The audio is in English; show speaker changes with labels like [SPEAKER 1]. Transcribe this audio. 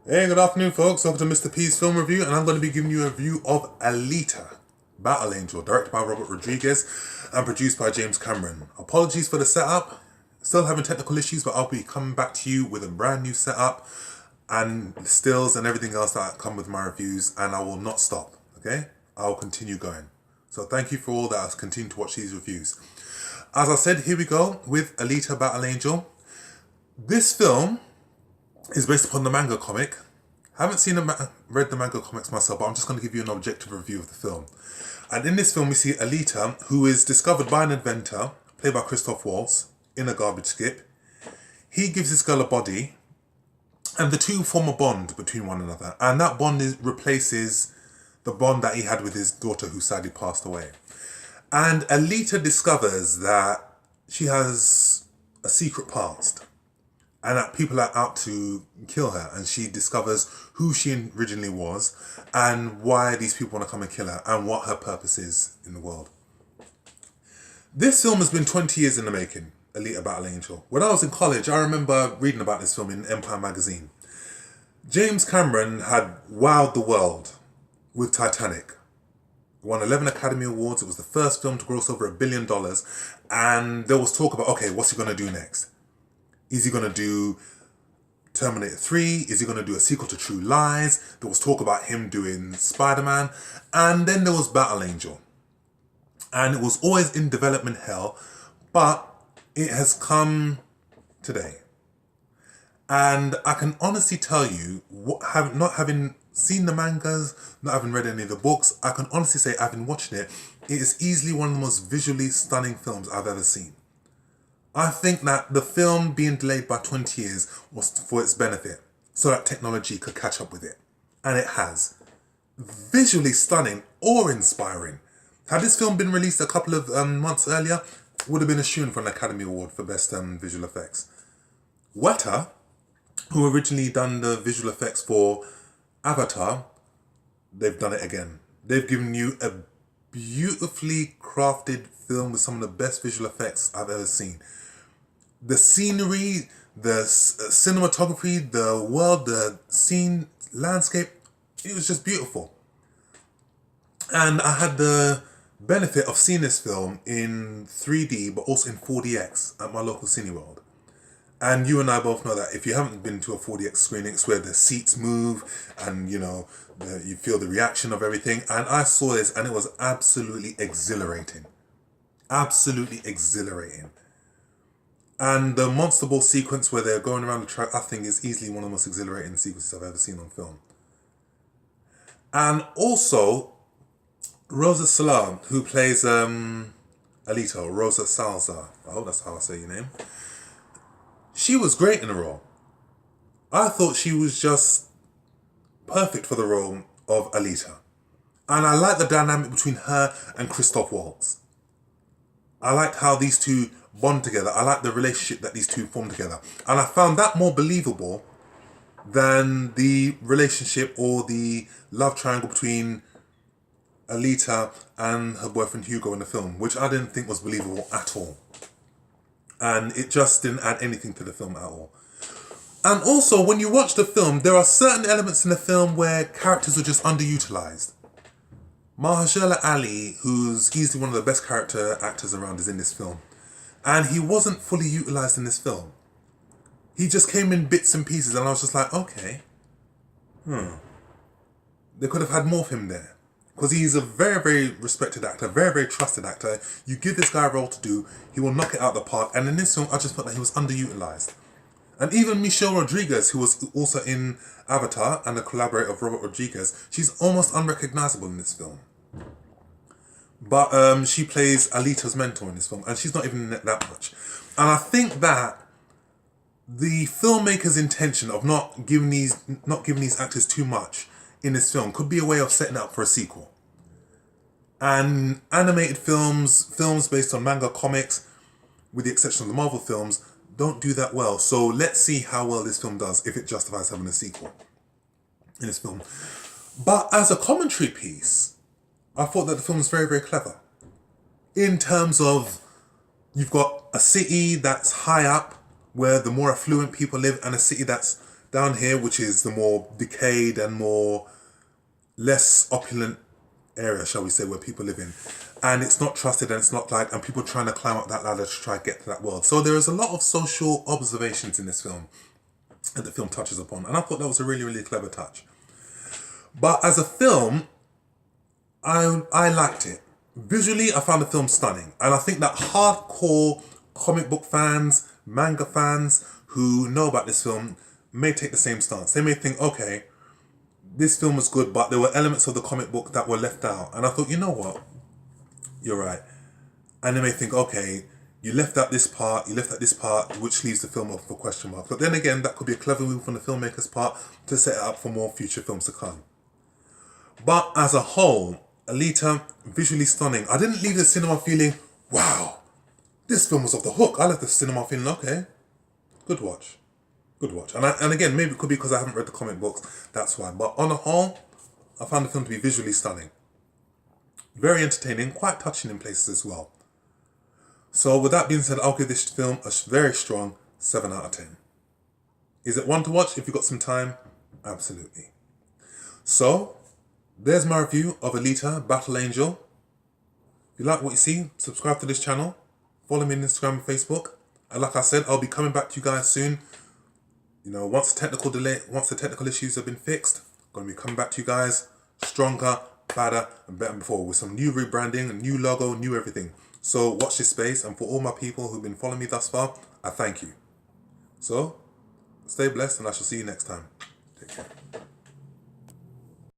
[SPEAKER 1] Hey, good afternoon, folks. Welcome to Mr. P's film review, and I'm going to be giving you a review of Alita Battle Angel, directed by Robert Rodriguez and produced by James Cameron. Apologies for the setup. Still having technical issues, but I'll be coming back to you with a brand new setup and stills and everything else that come with my reviews, and I will not stop, okay? I'll continue going. So thank you for all that. Continue to watch these reviews. As I said, here we go with Alita Battle Angel. This film is based upon the manga comic. I haven't read the manga comics myself, but I'm just going to give you an objective review of the film. And in this film, we see Alita, who is discovered by an inventor, played by Christoph Waltz, in a garbage skip. He gives this girl a body, and the two form a bond between one another. And that bond replaces the bond that he had with his daughter, who sadly passed away. And Alita discovers that she has a secret past, and that people are out to kill her, and she discovers who she originally was and why these people want to come and kill her and what her purpose is in the world. This film has been 20 years in the making, Alita Battle Angel. When I was in college, I remember reading about this film in Empire magazine. James Cameron had wowed the world with Titanic. It won 11 Academy Awards. It was the first film to gross over $1 billion. And there was talk about, okay, what's he going to do next? Is he going to do Terminator 3? Is he going to do a sequel to True Lies? There was talk about him doing Spider-Man. And then there was Battle Angel. And it was always in development hell. But it has come today. And I can honestly tell you, not having seen the mangas, not having read any of the books, I can honestly say, having watched it, it is easily one of the most visually stunning films I've ever seen. I think that the film being delayed by 20 years was for its benefit, so that technology could catch up with it. And it has. Visually stunning, awe-inspiring. Had this film been released a couple of months earlier, it would have been a shoe-in for an Academy Award for Best Visual Effects. Weta, who originally done the visual effects for Avatar, they've done it again. They've given you a beautifully crafted film with some of the best visual effects I've ever seen. The scenery, the cinematography, the world, the scene, landscape, it was just beautiful. And I had the benefit of seeing this film in 3D, but also in 4DX at my local Cineworld. And you and I both know that if you haven't been to a 4DX screening, it's where the seats move and, you know, you feel the reaction of everything. And I saw this and it was absolutely exhilarating. Absolutely exhilarating. And the Monster Ball sequence where they're going around the track, I think is easily one of the most exhilarating sequences I've ever seen on film. And also, Rosa Salam, who plays Alita, or Rosa Salazar, I hope that's how I say your name. She was great in the role. I thought she was just perfect for the role of Alita. And I like the dynamic between her and Christoph Waltz. I like how these two bond together. I like the relationship that these two form together. And I found that more believable than the relationship or the love triangle between Alita and her boyfriend Hugo in the film, which I didn't think was believable at all. And it just didn't add anything to the film at all. And also, when you watch the film, there are certain elements in the film where characters are just underutilized. Mahershala Ali, who's easily one of the best character actors around, is in this film. And he wasn't fully utilized in this film. He just came in bits and pieces and I was just like, okay. They could have had more of him there. Because he's a very, very respected actor, very, very trusted actor. You give this guy a role to do, he will knock it out of the park. And in this film, I just felt that he was underutilized. And even Michelle Rodriguez, who was also in Avatar and a collaborator of Robert Rodriguez, she's almost unrecognizable in this film. But she plays Alita's mentor in this film, and she's not even in it that much. And I think that the filmmaker's intention of not giving these actors too much in this film could be a way of setting up for a sequel. And animated films based on manga comics, with the exception of the Marvel films, don't do that well. So let's see how well this film does, if it justifies having a sequel in this film. But as a commentary piece, I thought that the film was very, very clever. In terms of, you've got a city that's high up, where the more affluent people live, and a city that's Down here, which is the more decayed and more less opulent area, shall we say, where people live in. And it's not trusted, and it's not like, and people trying to climb up that ladder to try to get to that world. So there is a lot of social observations in this film that the film touches upon. And I thought that was a really, really clever touch. But as a film, I liked it. Visually, I found the film stunning. And I think that hardcore comic book fans, manga fans who know about this film may take the same stance. They may think, okay, this film was good, but there were elements of the comic book that were left out. And I thought, you know what? You're right. And they may think, okay, you left out this part, which leaves the film up for question marks. But then again, that could be a clever move from the filmmaker's part to set it up for more future films to come. But as a whole, Alita, visually stunning. I didn't leave the cinema feeling, wow, this film was off the hook. I left the cinema feeling, okay, good watch. Good watch. And again, maybe it could be because I haven't read the comic books, that's why. But on the whole, I found the film to be visually stunning. Very entertaining, quite touching in places as well. So with that being said, I'll give this film a very strong 7 out of 10. Is it one to watch if you've got some time? Absolutely. So, there's my review of Alita Battle Angel. If you like what you see, subscribe to this channel. Follow me on Instagram and Facebook. And like I said, I'll be coming back to you guys soon. You know, once the technical issues have been fixed, I'm going to be coming back to you guys stronger, better, and better than before with some new rebranding, a new logo, new everything. So watch this space, and for all my people who've been following me thus far, I thank you. So, stay blessed, and I shall see you next time. Take care.